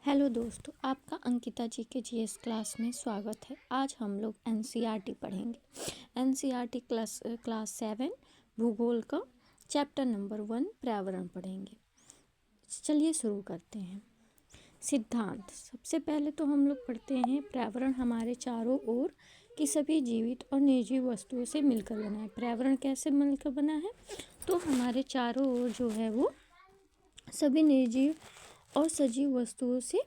Hello दोस्तों, आपका अंकिता जी के जीएस क्लास में स्वागत है। आज हम लोग एनसीईआरटी पढ़ेंगे। एनसीईआरटी क्लास 7 भूगोल का चैप्टर नंबर 1 पर्यावरण पढ़ेंगे। चलिए शुरू करते हैं। सिद्धांत। सबसे पहले तो हम लोग पढ़ते हैं पर्यावरण हमारे चारों ओर की सभी जीवित और निर्जीव वस्तुओं से मिलकर बना है। पर्यावरण कैसे मिलकर बना है? तो हमारे चारों ओर जो है वो सभी निर्जीव और सजीव वस्तुओं से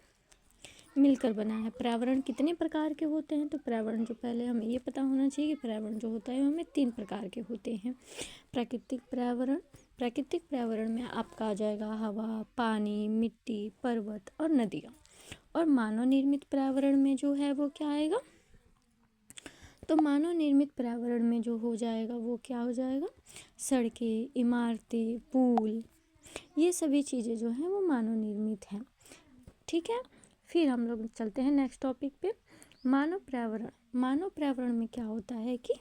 मिलकर बना है। पर्यावरण कितने प्रकार के होते हैं? तो पर्यावरण जो पहले हमें ये पता होना चाहिए कि पर्यावरण जो होता है वो हमें 3 प्रकार के होते हैं। प्राकृतिक पर्यावरण। प्राकृतिक पर्यावरण में आपका आ जाएगा हवा, पानी, मिट्टी, पर्वत और नदियाँ। और मानव निर्मित पर्यावरण में जो है वो क्या आएगा? तो मानव निर्मित पर्यावरण में जो हो जाएगा वो क्या हो जाएगा? सड़कें, इमारतें, पुल, ये सभी चीज़ें जो हैं वो मानव निर्मित हैं। ठीक है। फिर हम लोग चलते हैं नेक्स्ट टॉपिक पे। मानव पर्यावरण। मानव पर्यावरण में क्या होता है कि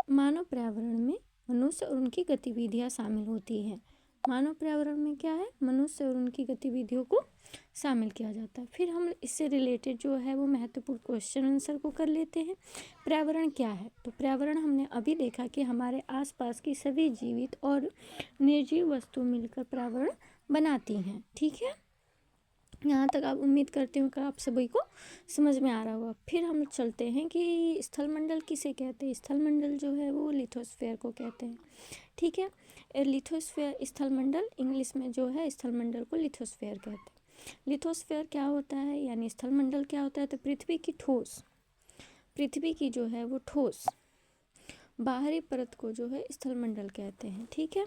मानव पर्यावरण में मनुष्य और उनकी गतिविधियां शामिल होती हैं। मानव पर्यावरण में क्या है? मनुष्य और उनकी गतिविधियों को शामिल किया जाता है। फिर हम इससे रिलेटेड जो है वो महत्वपूर्ण क्वेश्चन आंसर को कर लेते हैं। पर्यावरण क्या है? तो पर्यावरण हमने अभी देखा कि हमारे आसपास की सभी जीवित और निर्जीव वस्तु मिलकर पर्यावरण बनाती हैं। ठीक है। यहाँ तक आप उम्मीद करती हूँ कि आप सभी को समझ में आ रहा होगा। फिर हम चलते हैं कि स्थलमंडल किसे कहते हैं। स्थलमंडल जो है वो लिथोस्फीयर को कहते हैं। ठीक है। लिथोस्फीयर स्थलमंडल, इंग्लिश में जो है स्थलमंडल को लिथोस्फीयर कहते हैं। लिथोस्फीयर क्या होता है यानी स्थलमंडल क्या होता है? तो पृथ्वी की जो है वो ठोस बाहरी परत को जो है स्थलमंडल कहते हैं। ठीक है।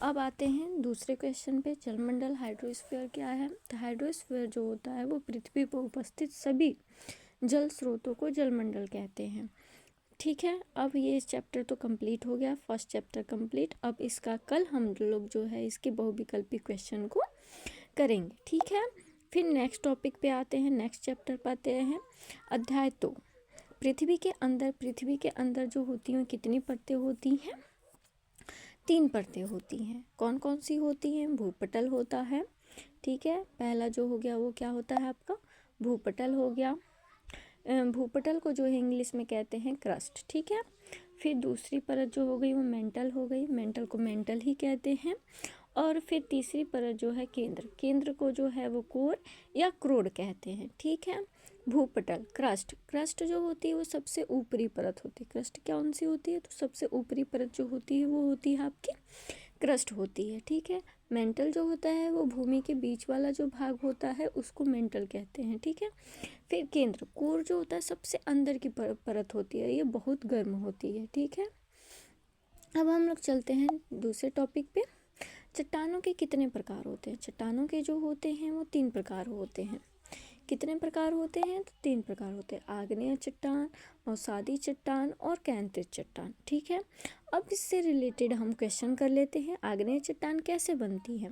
अब आते हैं दूसरे क्वेश्चन पे। जलमंडल। हाइड्रोस्फीयर क्या है? तो हाइड्रोस्फीयर जो होता है वो पृथ्वी पर उपस्थित सभी जल स्रोतों को जलमंडल कहते हैं। ठीक है। अब ये चैप्टर तो कंप्लीट हो गया, फर्स्ट चैप्टर कंप्लीट। अब इसका कल हम लोग जो है इसके बहुविकल्पी क्वेश्चन को करेंगे। ठीक है। फिर नेक्स्ट टॉपिक पे आते हैं, नेक्स्ट चैप्टर पाते हैं। अध्याय 2। पृथ्वी के अंदर जो होती हैं कितनी परतें होती हैं? 3 परतें होती हैं। कौन कौन सी होती हैं? भूपटल होता है। ठीक है। पहला जो हो गया वो क्या होता है आपका? भूपटल हो गया। भूपटल को जो है इंग्लिश में कहते हैं क्रस्ट। ठीक है। फिर दूसरी परत जो हो गई वो मेंटल हो गई। मेंटल को मेंटल ही कहते हैं। और फिर तीसरी परत जो है केंद्र को जो है वो कोर या क्रोड कहते हैं। ठीक है। भूपटल, क्रस्ट जो होती है वो सबसे ऊपरी परत होती है। क्रस्ट कौन सी होती है? तो सबसे ऊपरी परत जो होती है वो होती है आपकी क्रस्ट होती है। ठीक है। मेंटल जो होता है वो भूमि के बीच वाला जो भाग होता है उसको मेंटल कहते हैं। ठीक है। फिर केंद्र, कोर जो होता है सबसे अंदर की परत होती है, ये बहुत गर्म होती है। ठीक है। अब हम लोग चलते हैं दूसरे टॉपिक पे। चट्टानों के कितने प्रकार होते हैं? चट्टानों के जो होते हैं वो 3 प्रकार होते हैं। कितने प्रकार होते हैं? तो 3 प्रकार होते हैं। आग्नेय चट्टान, मौसादी चट्टान और कैंतित चट्टान। ठीक है। अब इससे रिलेटेड हम क्वेश्चन कर लेते हैं। आग्नेय चट्टान कैसे बनती है?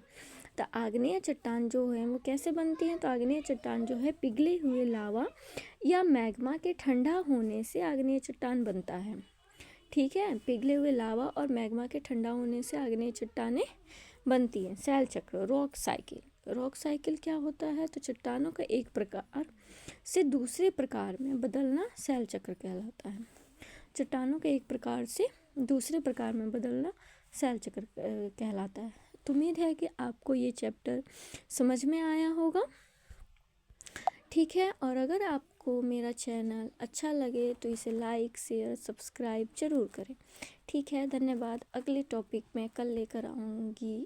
तो आग्नेय चट्टान जो है वो कैसे बनती है? तो आग्नेय चट्टान जो है पिघले हुए लावा या मैग्मा के ठंडा होने से आग्नेय चट्टान बनता है। ठीक है। पिघले हुए लावा और मैग्मा के ठंडा होने से आग्नेय चट्टानें बनती हैं। शैल चक्र, रॉक साइकिल क्या होता है? तो चट्टानों का एक प्रकार से दूसरे प्रकार में बदलना शैल चक्र कहलाता है। चट्टानों के एक प्रकार से दूसरे प्रकार में बदलना शैल चक्र कहलाता है। तो उम्मीद है कि आपको ये चैप्टर समझ में आया होगा। ठीक है। और अगर आपको मेरा चैनल अच्छा लगे तो इसे लाइक, शेयर, सब्सक्राइब जरूर करें। ठीक है। धन्यवाद। अगले टॉपिक में कल लेकर आऊँगी।